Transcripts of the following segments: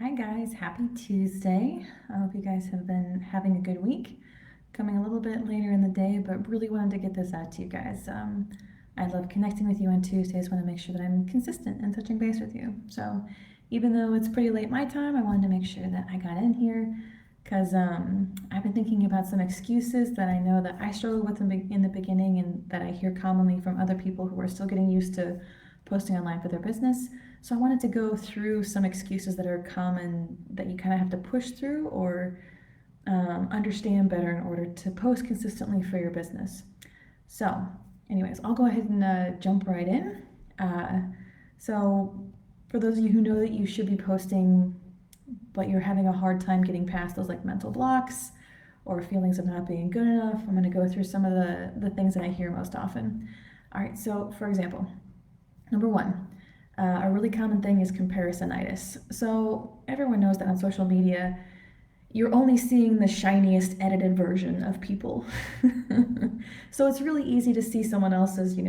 Hi guys, happy Tuesday. I hope you guys have been having a good week. Coming a little bit later in the day, but really wanted to get this out to you guys. I love connecting with you on Tuesdays. Want to make sure that I'm consistent and touching base with you. So even though it's pretty late my time, I wanted to make sure that I got in here because I've been thinking about some excuses that I know that I struggled with in the beginning and that I hear commonly from other people who are still getting used to posting online for their business. So I wanted to go through some excuses that are common that you kind of have to push through or understand better in order to post consistently for your business. So, anyways, I'll go ahead and jump right in. So, for those of you who know that you should be posting, but you're having a hard time getting past those like mental blocks or feelings of not being good enough, I'm going to go through some of the things that I hear most often. All right, so for example, number one, a really common thing is comparisonitis. So everyone knows that on social media, you're only seeing the shiniest edited version of people. So it's really easy to see someone else's,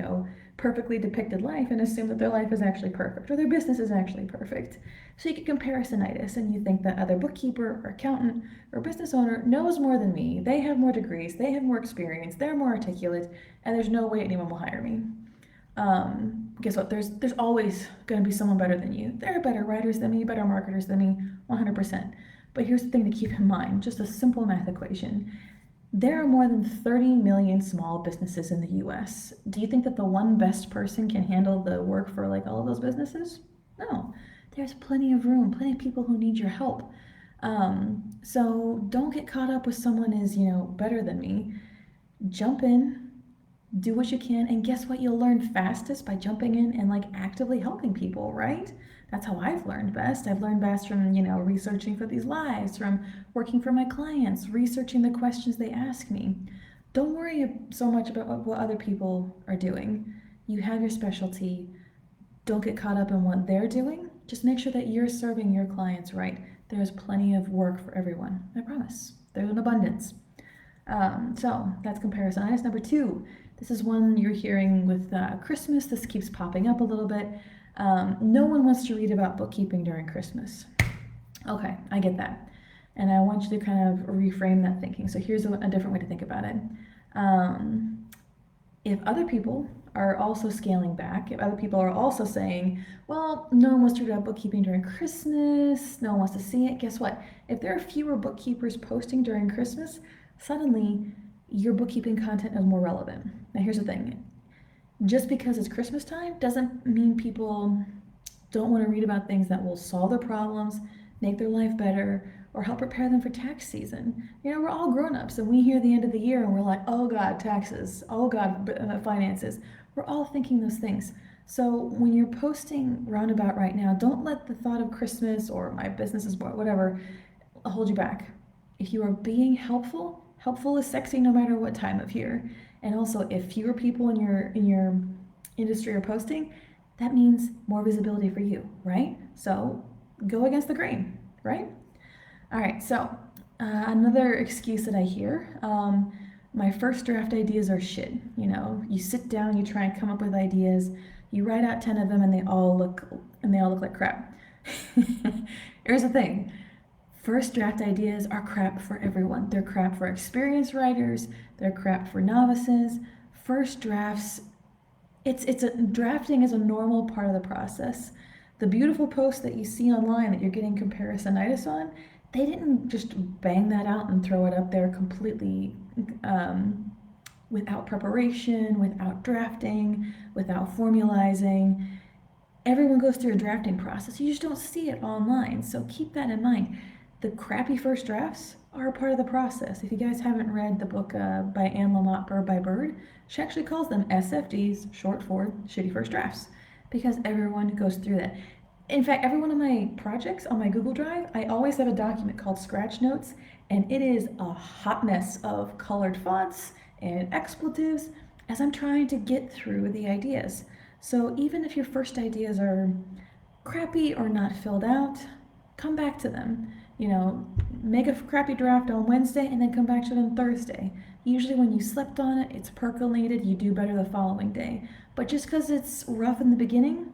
perfectly depicted life and assume that their life is actually perfect or their business is actually perfect. So you get comparisonitis and you think that other bookkeeper or accountant or business owner knows more than me. They have more degrees, they have more experience, they're more articulate, and there's no way anyone will hire me. Guess what? There's always going to be someone better than you. There are better writers than me, better marketers than me, 100%. But here's the thing to keep in mind, just a simple math equation. There are more than 30 million small businesses in the US. Do you think that the one best person can handle the work for like all of those businesses? No. There's plenty of room, plenty of people who need your help. So don't get caught up with someone is, better than me. Jump in, do what you can, and guess what? You'll learn fastest by jumping in and like actively helping people, right? That's how I've learned best. I've learned best from, researching for these lives, from working for my clients, researching the questions they ask me. Don't worry so much about what other people are doing. You have your specialty. Don't get caught up in what they're doing. Just make sure that you're serving your clients right. There's plenty of work for everyone. I promise. There's an abundance. So that's comparisonitis. Number two, this is one you're hearing with Christmas. This keeps popping up a little bit. No one wants to read about bookkeeping during Christmas. Okay, I get that. And I want you to kind of reframe that thinking. So here's a different way to think about it. If other people are also scaling back, if other people are also saying, well, no one wants to read about bookkeeping during Christmas, no one wants to see it, guess what? If there are fewer bookkeepers posting during Christmas, suddenly your bookkeeping content is more relevant. Now, here's the thing, just because it's Christmas time doesn't mean people don't want to read about things that will solve their problems, make their life better, or help prepare them for tax season. We're all grown-ups and we hear the end of the year and we're like, oh God, taxes, oh God, finances. We're all thinking those things. So when you're posting roundabout right now, don't let the thought of Christmas or my business is whatever hold you back. If you are being helpful, helpful is sexy no matter what time of year. And also, if fewer people in your industry are posting, that means more visibility for you, right? So go against the grain, right? All right, so another excuse that I hear, my first draft ideas are shit. You sit down, you try and come up with ideas, you write out 10 of them, and they all look like crap. Here's the thing. First draft ideas are crap for everyone. They're crap for experienced writers, they're crap for novices. First drafts, drafting is a normal part of the process. The beautiful posts that you see online that you're getting comparisonitis on, they didn't just bang that out and throw it up there completely without preparation, without drafting, without formalizing. Everyone goes through a drafting process. You just don't see it online. So keep that in mind. The crappy first drafts are a part of the process. If you guys haven't read the book by Anne Lamott, Bird by Bird, she actually calls them SFDs, short for shitty first drafts, because everyone goes through that. In fact, every one of my projects on my Google Drive, I always have a document called Scratch Notes, and it is a hot mess of colored fonts and expletives as I'm trying to get through the ideas. So even if your first ideas are crappy or not filled out, come back to them. Make a crappy draft on Wednesday and then come back to it on Thursday. Usually when you slept on it, it's percolated, you do better the following day. But just because it's rough in the beginning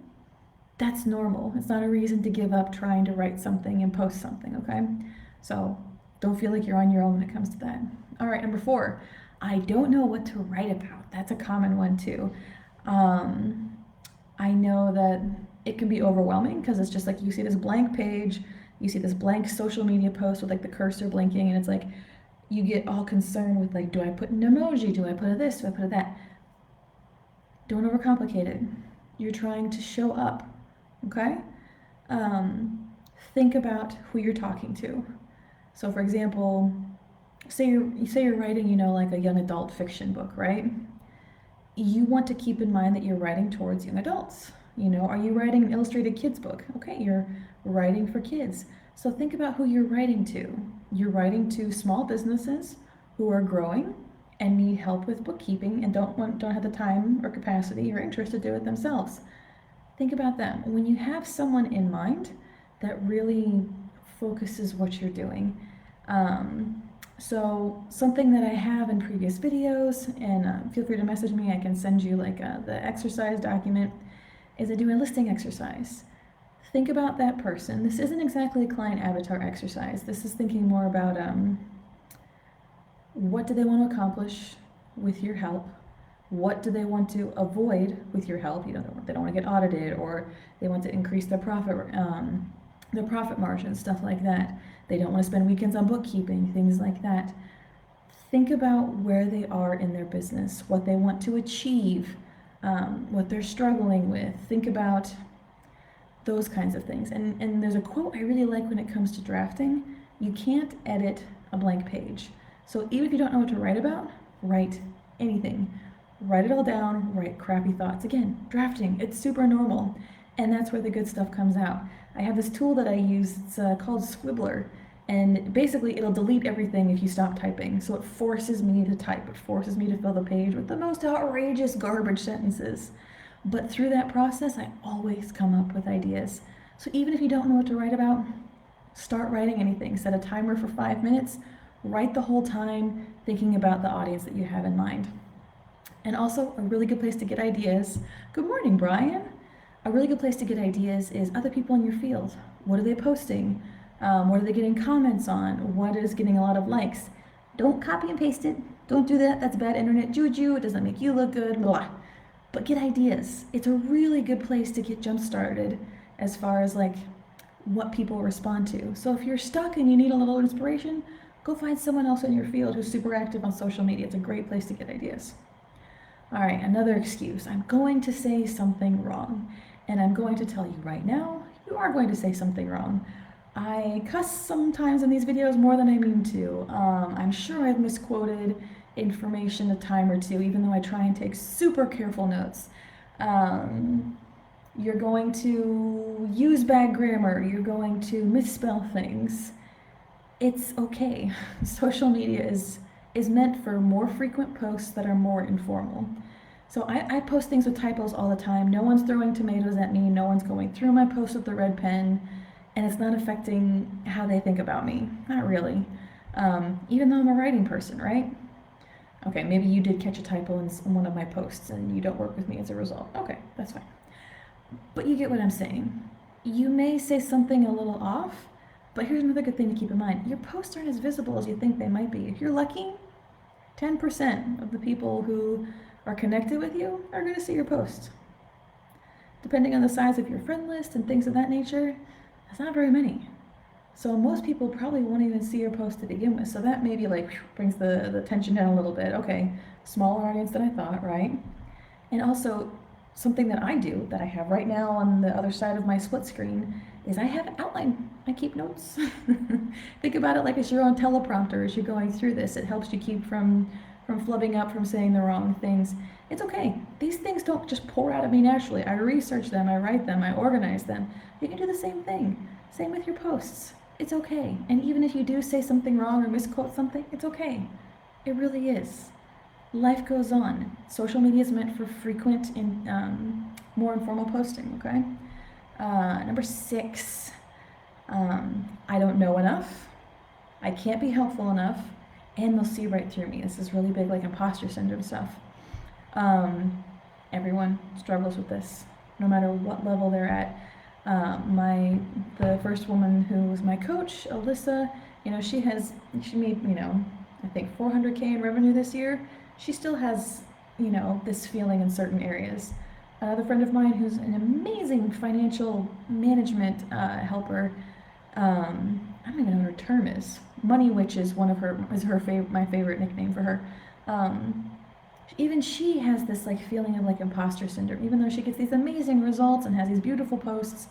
That's normal. It's not a reason to give up trying to write something and post something, okay? So don't feel like you're on your own when it comes to that. All right, number 4, I don't know what to write about. That's a common one too. Um, I know that it can be overwhelming because it's just like you see this blank page, you see this blank social media post with like the cursor blinking, and it's like you get all concerned with like, do I put an emoji? Do I put a this? Do I put a that? Don't overcomplicate it. You're trying to show up, okay? Um, think about who you're talking to. So, for example, say you're writing, like a young adult fiction book, right? You want to keep in mind that you're writing towards young adults. Are you writing an illustrated kids book? Okay, you're writing for kids. So think about who you're writing to. You're writing to small businesses who are growing and need help with bookkeeping and don't have the time or capacity or interest to do it themselves. Think about them. When you have someone in mind, that really focuses what you're doing. Um, so something that I have in previous videos, and feel free to message me, I can send you like the exercise document, is I do a listing exercise. Think about that person. This isn't exactly a client avatar exercise. This is thinking more about what do they want to accomplish with your help? What do they want to avoid with your help? They don't want to get audited, or they want to increase their profit margin, stuff like that. They don't want to spend weekends on bookkeeping, things like that. Think about where they are in their business, what they want to achieve, what they're struggling with. Think about those kinds of things. And there's a quote I really like when it comes to drafting. You can't edit a blank page. So even if you don't know what to write about, write anything. Write it all down, write crappy thoughts. Again, drafting, it's super normal. And that's where the good stuff comes out. I have this tool that I use, it's called Squibbler. And basically it'll delete everything if you stop typing. So it forces me to type. It forces me to fill the page with the most outrageous garbage sentences. But through that process, I always come up with ideas. So even if you don't know what to write about, start writing anything. Set a timer for 5 minutes. Write the whole time, thinking about the audience that you have in mind. And also, a really good place to get ideas. Good morning, Brian. A really good place to get ideas is other people in your field. What are they posting? What are they getting comments on? What is getting a lot of likes? Don't copy and paste it. Don't do that. That's bad internet juju. It doesn't make you look good. Blah. But get ideas. It's a really good place to get jump started as far as like what people respond to. So if you're stuck and you need a little inspiration, go find someone else in your field who's super active on social media. It's a great place to get ideas. All right, another excuse. I'm going to say something wrong. And I'm going to tell you right now, you are going to say something wrong. I cuss sometimes in these videos more than I mean to. I'm sure I've misquoted information a time or two, even though I try and take super careful notes. You're going to use bad grammar. You're going to misspell things. It's okay. Social media is meant for more frequent posts that are more informal. So I post things with typos all the time. No one's throwing tomatoes at me. No one's going through my post with the red pen. And it's not affecting how they think about me. Not really. Even though I'm a writing person, right? Okay, maybe you did catch a typo in one of my posts and you don't work with me as a result. Okay, that's fine. But you get what I'm saying. You may say something a little off, but here's another good thing to keep in mind. Your posts aren't as visible as you think they might be. If you're lucky, 10% of the people who are connected with you are going to see your post. Depending on the size of your friend list and things of that nature, that's not very many. So most people probably won't even see your post to begin with. So that maybe brings the tension down a little bit. Okay, smaller audience than I thought, right? And also, something that I do that I have right now on the other side of my split screen is I have an outline. I keep notes. Think about it like as you're on teleprompter as you're going through this. It helps you keep from flubbing up, from saying the wrong things. It's okay. These things don't just pour out of me naturally. I research them, I write them, I organize them. You can do the same thing. Same with your posts. It's okay. And even if you do say something wrong or misquote something, it's okay. It really is. Life goes on. Social media is meant for frequent and more informal posting, okay? Number 6, I don't know enough. I can't be helpful enough. And they'll see right through me. This is really big, like imposter syndrome stuff. Everyone struggles with this. no matter what level they're at. The first woman who was my coach, Alyssa, she made, I think 400K in revenue this year. She still has, this feeling in certain areas. Another friend of mine who's an amazing financial management helper. I don't even know what her term is. Money Witch is my favorite nickname for her. Even she has this like feeling of like imposter syndrome, even though she gets these amazing results and has these beautiful posts.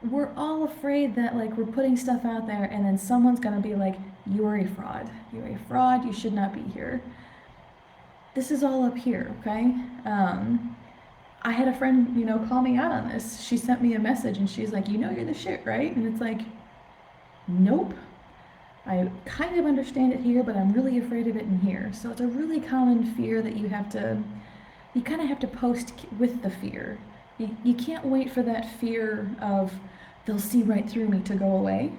We're all afraid that like we're putting stuff out there and then someone's gonna be like, you are a fraud. You're a fraud, you should not be here. This is all up here, okay? I had a friend, call me out on this. She sent me a message and she's like, you're the shit, right? And it's like, nope. I kind of understand it here, but I'm really afraid of it in here. So it's a really common fear that you kind of have to post with the fear. You can't wait for that fear of they'll see right through me to go away.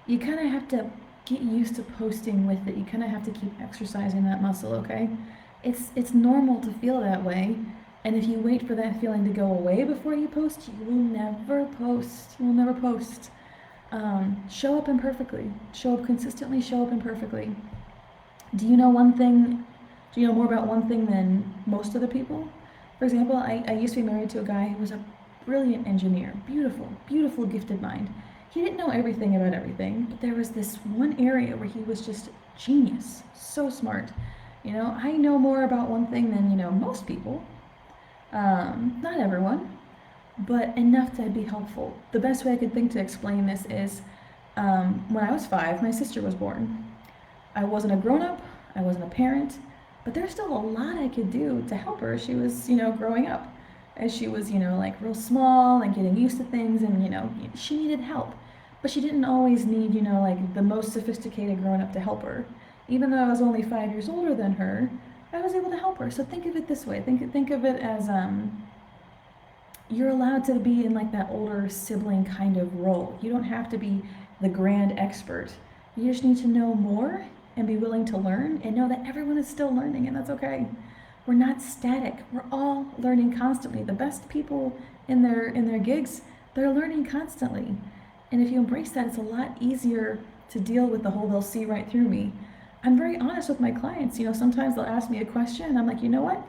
You kind of have to get used to posting with it. You kind of have to keep exercising that muscle, okay? It's normal to feel that way. And if you wait for that feeling to go away before you post, you will never post. You will never post. Show up imperfectly. Show up consistently, show up imperfectly. Do you know more about one thing than most other people? For example, I used to be married to a guy who was a brilliant engineer. Beautiful, beautiful gifted mind. He didn't know everything about everything, but there was this one area where he was just genius. So smart. I know more about one thing than, most people. Not everyone, but enough to be helpful. The best way I could think to explain this is when I was 5, my sister was born. I wasn't a grown-up, I wasn't a parent, but there's still a lot I could do to help her. She was, growing up. As she was, like real small and getting used to things and, she needed help. But she didn't always need, like the most sophisticated grown-up to help her. Even though I was only 5 years older than her, I was able to help her. So think of it this way. Think of it as you're allowed to be in like that older sibling kind of role. You don't have to be the grand expert. You just need to know more and be willing to learn and know that everyone is still learning, and that's okay. We're not static. We're all learning constantly. The best people in their gigs, they're learning constantly. And if you embrace that, it's a lot easier to deal with the whole they'll see right through me. I'm very honest with my clients. Sometimes they'll ask me a question and I'm like, you know what?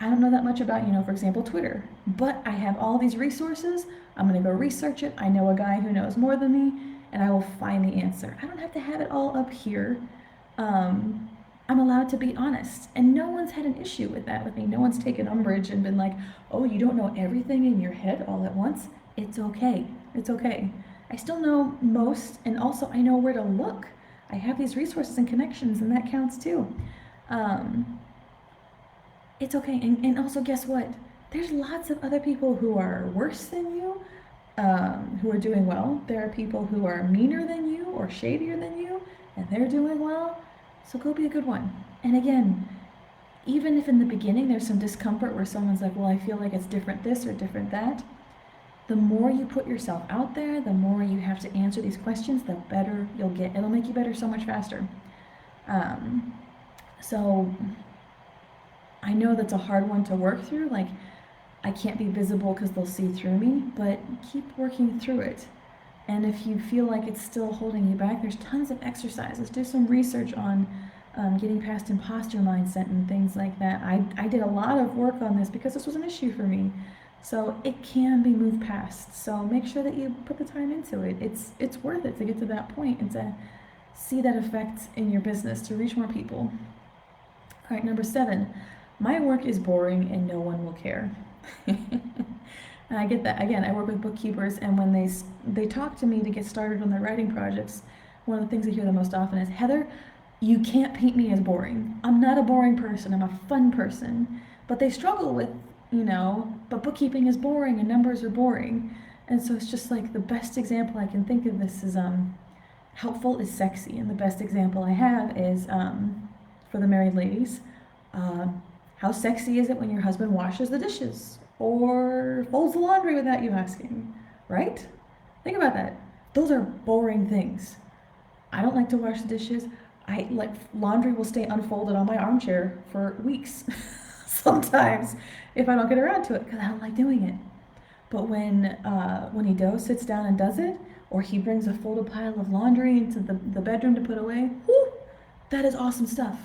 I don't know that much about, for example, Twitter, but I have all these resources. I'm going to go research it. I know a guy who knows more than me, and I will find the answer. I don't have to have it all up here. I'm allowed to be honest, and no one's had an issue with that with me. No one's taken umbrage and been like, oh, you don't know everything in your head all at once. It's okay. It's okay. I still know most, and also I know where to look. I have these resources and connections, and that counts too. It's okay. And also, guess what? There's lots of other people who are worse than you, who are doing well. There are people who are meaner than you or shadier than you, and they're doing well. So go be a good one. And again, even if in the beginning there's some discomfort where someone's like, well, I feel like it's different this or different that, the more you put yourself out there, the more you have to answer these questions, the better you'll get. It'll make you better so much faster. So I know that's a hard one to work through. Like, I can't be visible because they'll see through me, but keep working through it. And if you feel like it's still holding you back, there's tons of exercises. Do some research on getting past imposter mindset and things like that. I did a lot of work on this because this was an issue for me. So it can be moved past. So make sure that you put the time into it. It's worth it to get to that point and to see that effect in your business, to reach more people. All right, number 7, my work is boring and no one will care. And I get that. Again, I work with bookkeepers, and when they talk to me to get started on their writing projects, one of the things I hear the most often is, Heather, you can't paint me as boring. I'm not a boring person. I'm a fun person. But they struggle with, but bookkeeping is boring and numbers are boring. And so it's just like the best example I can think of this is helpful is sexy. And the best example I have is for the married ladies, how sexy is it when your husband washes the dishes or folds the laundry without you asking, right? Think about that. Those are boring things. I don't like to wash the dishes. Laundry will stay unfolded on my armchair for weeks sometimes if I don't get around to it because I don't like doing it. But when he sits down and does it, or he brings a folded pile of laundry into the bedroom to put away, whoo, that is awesome stuff.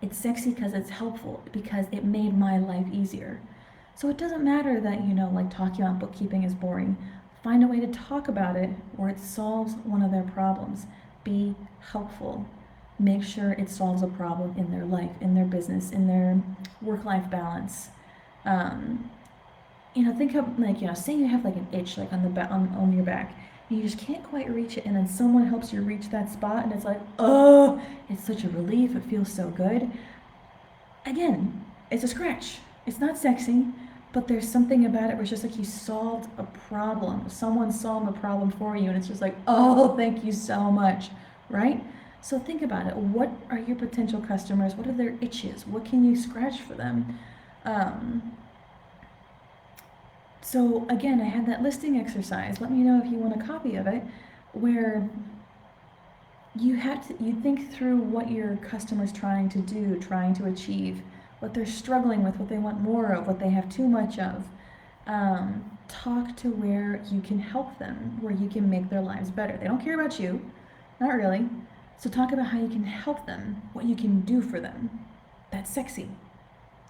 It's sexy because it's helpful, because it made my life easier. So it doesn't matter that, like talking about bookkeeping is boring. Find a way to talk about it where it solves one of their problems. Be helpful. Make sure it solves a problem in their life, in their business, in their work-life balance. Think of say you have like an itch like on your back. And you just can't quite reach it, and then someone helps you reach that spot, and it's like, oh, it's such a relief. It feels so good. Again, it's a scratch. It's not sexy, but there's something about it where it's just like you solved a problem. Someone solved a problem for you, and it's just like, oh, thank you so much, right? So think about it. What are your potential customers? What are their itches? What can you scratch for them? So again, I had that listing exercise. Let me know if you want a copy of it, where you think through what your customer's trying to do, trying to achieve, what they're struggling with, what they want more of, what they have too much of. Talk to where you can help them, where you can make their lives better. They don't care about you, not really. So talk about how you can help them, what you can do for them. That's sexy,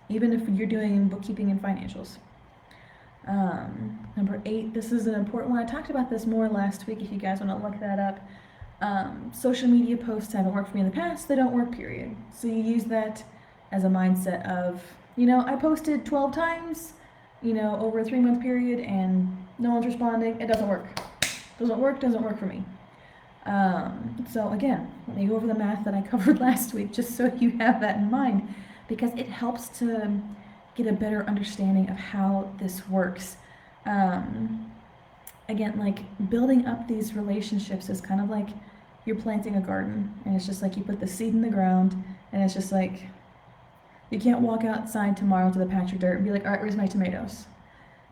even if you're doing bookkeeping and financials. Number 8, this is an important one. I talked about this more last week if you guys want to look that up. Social media posts haven't worked for me in the past. They don't work, period. So you use that as a mindset of, I posted 12 times, over a 3-month period, and no one's responding. It doesn't work. Doesn't work for me. So again, let me go over the math that I covered last week, just so you have that in mind, because it helps to get a better understanding of how this works. Again, like building up these relationships is kind of like you're planting a garden, and it's just like you put the seed in the ground, and it's just like you can't walk outside tomorrow to the patch of dirt and be like, all right, where's my tomatoes?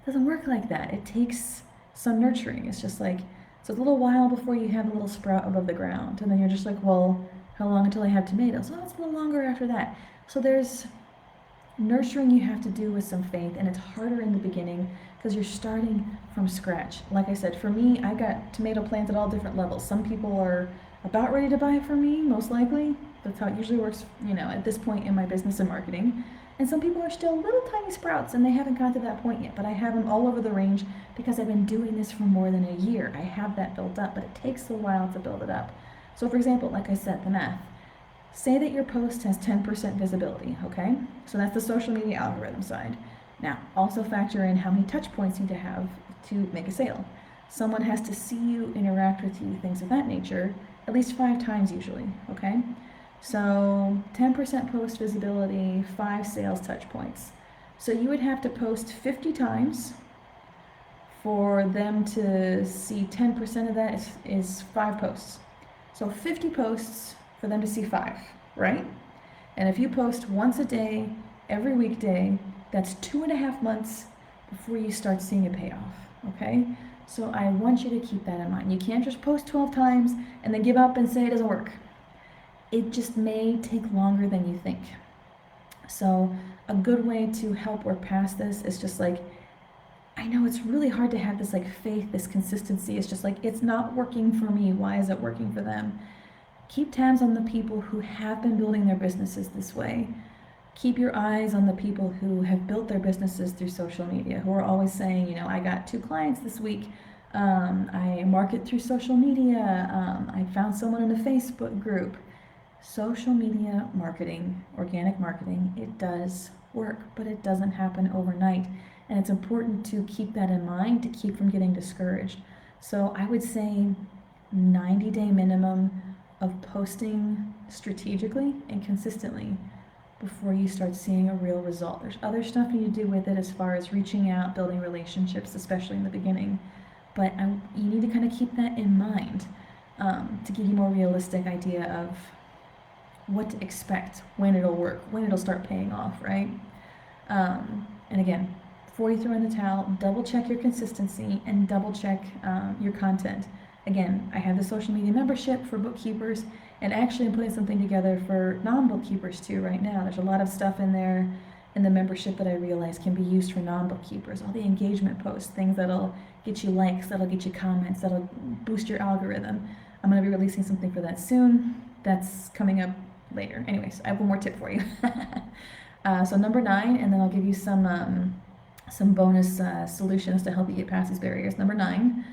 It doesn't work like that. It takes some nurturing. It's just like, so it's a little while before you have a little sprout above the ground, and then you're just like, well, how long until I have tomatoes? Well, it's a little longer after that. So there's nurturing you have to do with some faith, and it's harder in the beginning because you're starting from scratch. Like I said, for me, I got tomato plants at all different levels. Some people are about ready to buy from me, most likely. That's how it usually works, at this point in my business and marketing. And some people are still little tiny sprouts, and they haven't got to that point yet. But I have them all over the range because I've been doing this for more than a year. I have that built up, but it takes a while to build it up. So for example, like I said, the math. Say that your post has 10% visibility, okay? So that's the social media algorithm side. Now, also factor in how many touch points you need to have to make a sale. Someone has to see you, interact with you, things of that nature, at least 5 times usually, okay? So 10% post visibility, 5 sales touch points. So you would have to post 50 times for them to see 10% of that is 5 posts. So 50 posts for them to see 5, right? And if you post once a day, every weekday, that's 2.5 months before you start seeing a payoff, okay? So I want you to keep that in mind. You can't just post 12 times and then give up and say it doesn't work. It just may take longer than you think. So a good way to help work past this is just like, I know it's really hard to have this like faith, this consistency. It's just like, it's not working for me. Why is it working for them? Keep tabs on the people who have been building their businesses this way. Keep your eyes on the people who have built their businesses through social media, who are always saying, I got 2 clients this week. I market through social media. I found someone in a Facebook group. Social media marketing, organic marketing, it does work, but it doesn't happen overnight. And it's important to keep that in mind to keep from getting discouraged. So I would say 90-day minimum of posting strategically and consistently before you start seeing a real result. There's other stuff you do with it as far as reaching out, building relationships, especially in the beginning. But you need to kind of keep that in mind to give you a more realistic idea of what to expect, when it'll work, when it'll start paying off, right? And again, before you throw in the towel, double check your consistency and double check your content. Again, I have the social media membership for bookkeepers, and actually I'm putting something together for non-bookkeepers too right now. There's a lot of stuff in there, in the membership that I realize can be used for non-bookkeepers, all the engagement posts, things that'll get you likes, that'll get you comments, that'll boost your algorithm. I'm going to be releasing something for that soon. That's coming up later. Anyways, I have one more tip for you. So number 9, and then I'll give you some bonus solutions to help you get past these barriers. Number 9,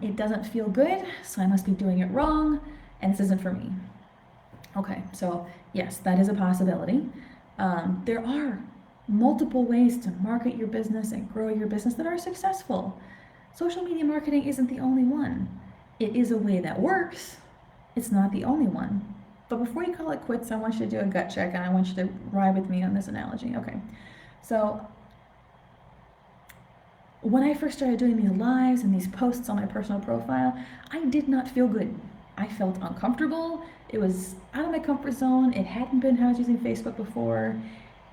it doesn't feel good, so I must be doing it wrong, and this isn't for me. Okay, so yes, that is a possibility. There are multiple ways to market your business and grow your business that are successful. Social media marketing isn't the only one. It is a way that works. It's not the only one. But before you call it quits, I want you to do a gut check, and I want you to ride with me on this analogy. Okay, so when I first started doing these lives and these posts on my personal profile, I did not feel good. I felt uncomfortable. It was out of my comfort zone. It hadn't been how I was using Facebook before.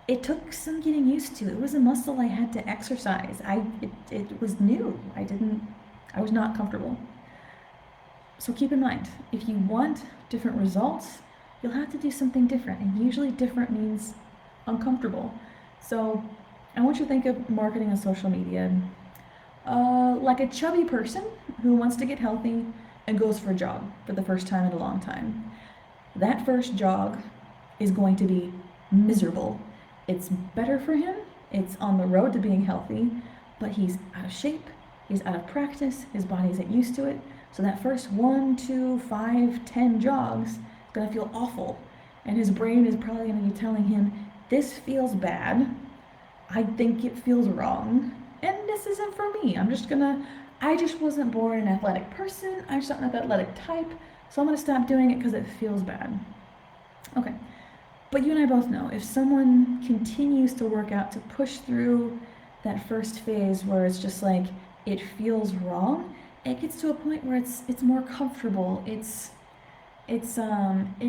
It took some getting used to. It was a muscle I had to exercise. It was new. I was not comfortable. So keep in mind, if you want different results, you'll have to do something different. And usually different means uncomfortable. So I want you to think of marketing on social media like a chubby person who wants to get healthy and goes for a jog for the first time in a long time. That first jog is going to be miserable. It's better for him. It's on the road to being healthy, but he's out of shape. He's out of practice. His body isn't used to it. So that first 1, 2, 5, 10 jogs is going to feel awful. And his brain is probably going to be telling him, this feels bad. I think it feels wrong. And this isn't for me. I just wasn't born an athletic person. I'm just not an athletic type. So I'm going to stop doing it because it feels bad. Okay. But you and I both know if someone continues to work out to push through that first phase where it's just like it feels wrong, it gets to a point where it's more comfortable. It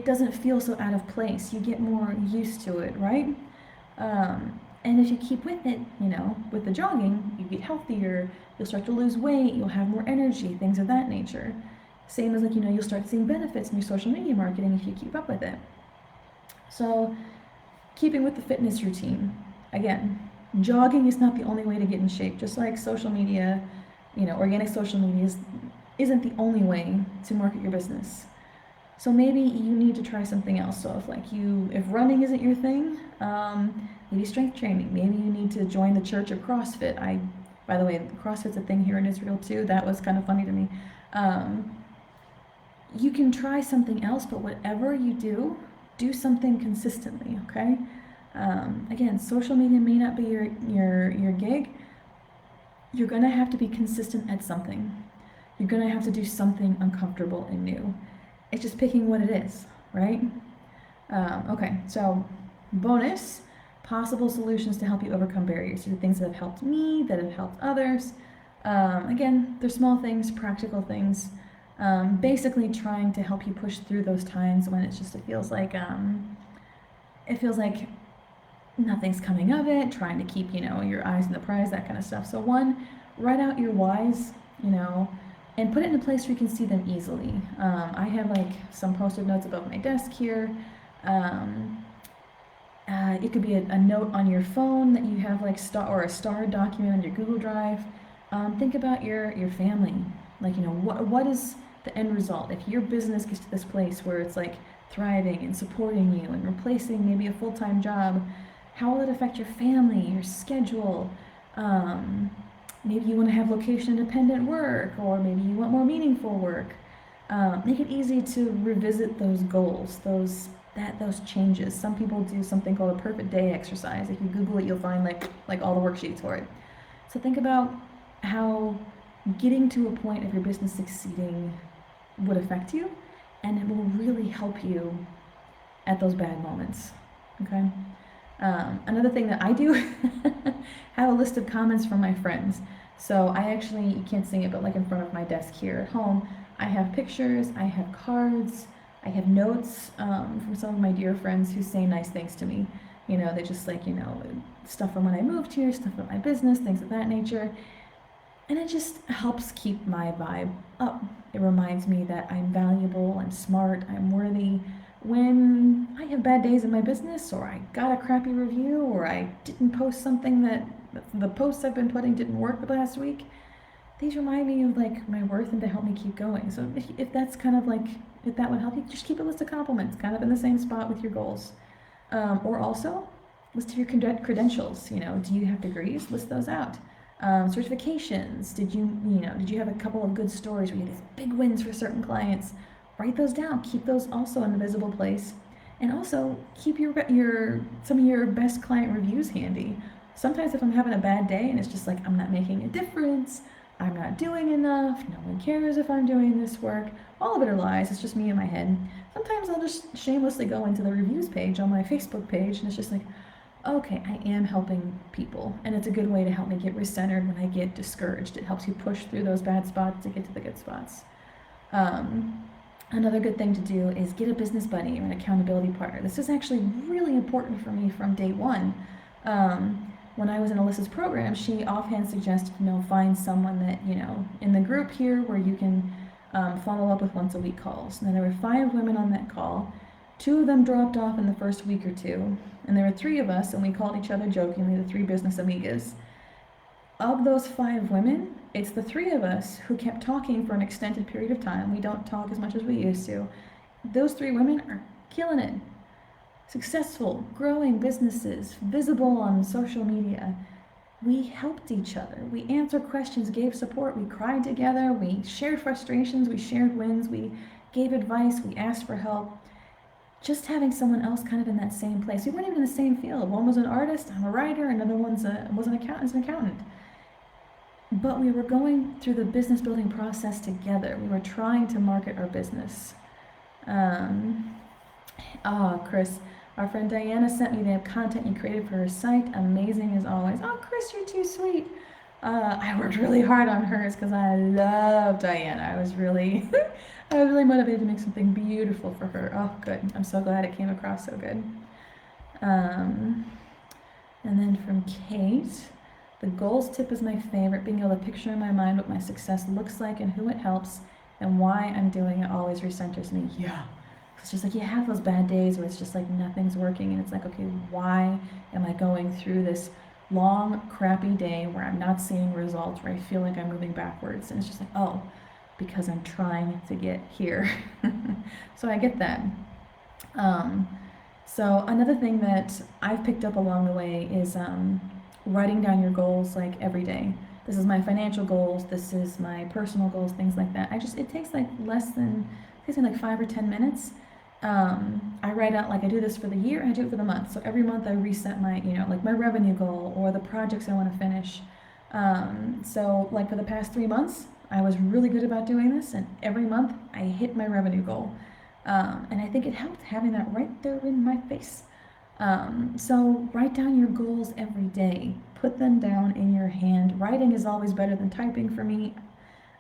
doesn't feel so out of place. You get more used to it, right? And if you keep with it, with the jogging, you get healthier, you'll start to lose weight, you'll have more energy, things of that nature. Same as you'll start seeing benefits in your social media marketing if you keep up with it. So, keeping with the fitness routine. Again, jogging is not the only way to get in shape. Just like social media, organic social media isn't the only way to market your business. So maybe you need to try something else. So if running isn't your thing, maybe strength training. Maybe you need to join the Church of CrossFit. By the way, CrossFit's a thing here in Israel too. That was kind of funny to me. You can try something else, but whatever you do something consistently, okay? Again, social media may not be your gig. You're gonna have to be consistent at something. You're gonna have to do something uncomfortable and new. It's just picking what it is, right? Okay, so bonus, possible solutions to help you overcome barriers. These are things that have helped me, that have helped others. Again, they're small things, practical things. Basically trying to help you push through those times when it feels like nothing's coming of it, trying to keep, your eyes on the prize, that kind of stuff. So one, write out your whys, and put it in a place where you can see them easily. I have some post-it notes above my desk here. It could be a note on your phone that you have a star document on your Google Drive. Think about your family. What is the end result? If your business gets to this place where it's thriving and supporting you and replacing maybe a full-time job, how will it affect your family, your schedule? Maybe you want to have location-independent work, or maybe you want more meaningful work. Make it easy to revisit those goals, those changes. Some people do something called a perfect day exercise. If you Google it, you'll find all the worksheets for it. So think about how getting to a point of your business succeeding would affect you, and it will really help you at those bad moments. Okay. Another thing that I do, have a list of comments from my friends. So you can't see it, but in front of my desk here at home, I have pictures, I have cards, I have notes from some of my dear friends who say nice things to me. They just stuff from when I moved here, stuff about my business, things of that nature. And it just helps keep my vibe up. It reminds me that I'm valuable, I'm smart, I'm worthy. when I have bad days in my business, or I got a crappy review, or I didn't post something that the posts I've been putting didn't work the last week, these remind me of like my worth and to help me keep going. So if that's kind of like, if that would help you, just keep a list of compliments, kind of in the same spot with your goals. Or also, list your credentials. You know, do you have degrees? List those out. Certifications. Did you have a couple of good stories where you had these big wins for certain clients? Write those down. Keep those also in a visible place. And also keep your some of your best client reviews handy. Sometimes if I'm having a bad day and it's just like I'm not making a difference, I'm not doing enough, no one cares if I'm doing this work, all of it are lies, it's just me in my head. Sometimes I'll just shamelessly go into the reviews page on my Facebook page and it's just like, okay, I am helping people. And it's a good way to help me get recentered when I get discouraged. It helps you push through those bad spots to get to the good spots. Another good thing to do is get a business buddy or an accountability partner. This is actually really important for me from day one. When I was in Alyssa's program, she offhand suggested, find someone that, in the group here where you can follow up with once a week calls. Now, there were 5 women on that call. 2 of them dropped off in the first week or 2, and there were 3 of us, and we called each other jokingly the 3 business amigas. Of those 5 women, it's the 3 of us who kept talking for an extended period of time. We don't talk as much as we used to. Those 3 women are killing it. Successful, growing businesses, visible on social media. We helped each other. We answered questions, gave support, we cried together, we shared frustrations, we shared wins, we gave advice, we asked for help. Just having someone else kind of in that same place. We weren't even in the same field. One was an artist, I'm a writer, another was an accountant. But we were going through the business building process together. We were trying to market our business. Chris, our friend Diana sent me the content you created for her site. Amazing as always. Oh, Chris, you're too sweet. I worked really hard on hers because I love Diana. I was really, I was really motivated to make something beautiful for her. Oh, good. I'm so glad it came across so good. And then from Kate, the goals tip is my favorite. Being able to picture in my mind what my success looks like and who it helps and why I'm doing it always recenters me. Yeah. It's just like you have those bad days where it's just like nothing's working and it's like, okay, why am I going through this long, crappy day where I'm not seeing results, where I feel like I'm moving backwards? And it's just like, oh, because I'm trying to get here. So I get that. So another thing that I've picked up along the way is writing down your goals like every day. This is my financial goals, this is my personal goals, things like that. It takes like like 5 or 10 minutes. I write out, like I do this for the year and I do it for the month. So every month I reset my, like my revenue goal or the projects I want to finish. So like for the past 3 months, I was really good about doing this, and every month I hit my revenue goal. And I think it helped having that right there in my face. So write down your goals every day. Put them down in your hand. Writing is always better than typing for me.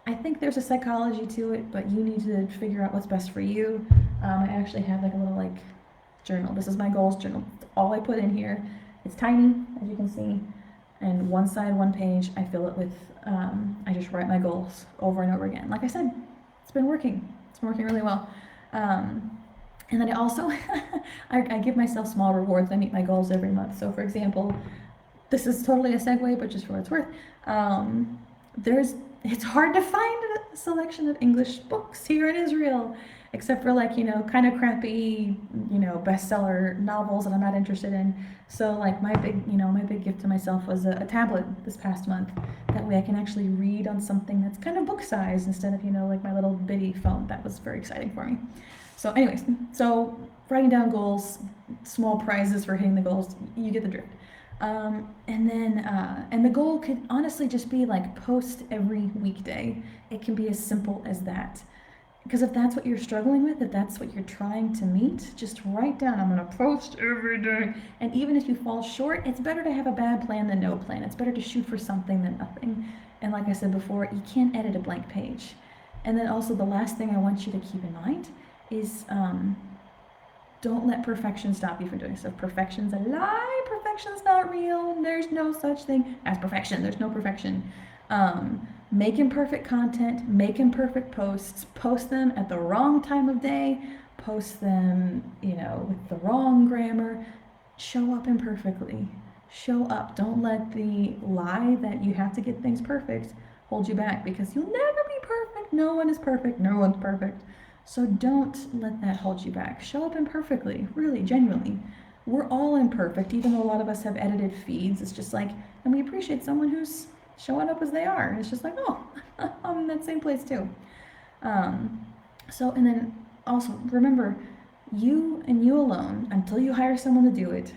I think there's a psychology to it, but you need to figure out what's best for you. I actually have like a little journal. This is my goals journal. It's all I put in here. It's tiny, as you can see, and one side, one page. I fill it with. I just write my goals over and over again. Like I said, it's been working. It's been working really well. And then I also I give myself small rewards. I meet my goals every month. So for example, this is totally a segue, but just for what it's worth, it's hard to find a selection of English books here in Israel, except for kind of crappy, bestseller novels that I'm not interested in. So my big gift to myself was a tablet this past month. That way I can actually read on something that's kind of book size instead of, like my little bitty phone. That was very exciting for me. So anyways, writing down goals, small prizes for hitting the goals, you get the drift. And the goal could honestly just be post every weekday. It can be as simple as that. Because if that's what you're struggling with, if that's what you're trying to meet, just write down, I'm going to post every day. And even if you fall short, it's better to have a bad plan than no plan. It's better to shoot for something than nothing. And like I said before, you can't edit a blank page. And then also the last thing I want you to keep in mind is don't let perfection stop you from doing stuff. Perfection's a lie. Perfection's not real. There's no such thing as perfection. There's no perfection. Make imperfect content, make imperfect posts, post them at the wrong time of day, post them, with the wrong grammar. Show up imperfectly. Show up. Don't let the lie that you have to get things perfect hold you back, because you'll never be perfect. No one is perfect. No one's perfect. So don't let that hold you back. Show up imperfectly, really, genuinely. We're all imperfect, even though a lot of us have edited feeds. It's just like, and we appreciate someone who's showing up as they are. It's just like, oh, I'm in that same place too. And then also remember, you and you alone, until you hire someone to do it,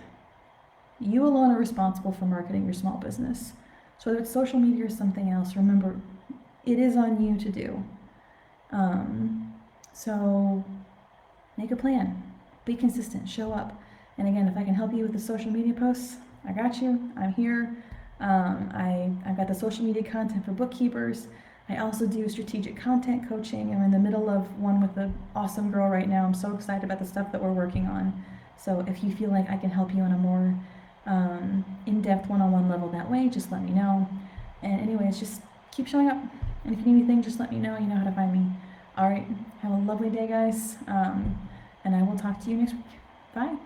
you alone are responsible for marketing your small business. So whether it's social media or something else, remember, it is on you to do. So make a plan, be consistent, show up. And again, if I can help you with the social media posts, I got you. I'm here. I've got the social media content for bookkeepers. I also do strategic content coaching. I'm in the middle of one with an awesome girl right now. I'm so excited about the stuff that we're working on. So if you feel like I can help you on a more in-depth one-on-one level that way, just let me know. And anyways, just keep showing up. And if you need anything, just let me know. You know how to find me. All right. Have a lovely day, guys. And I will talk to you next week. Bye.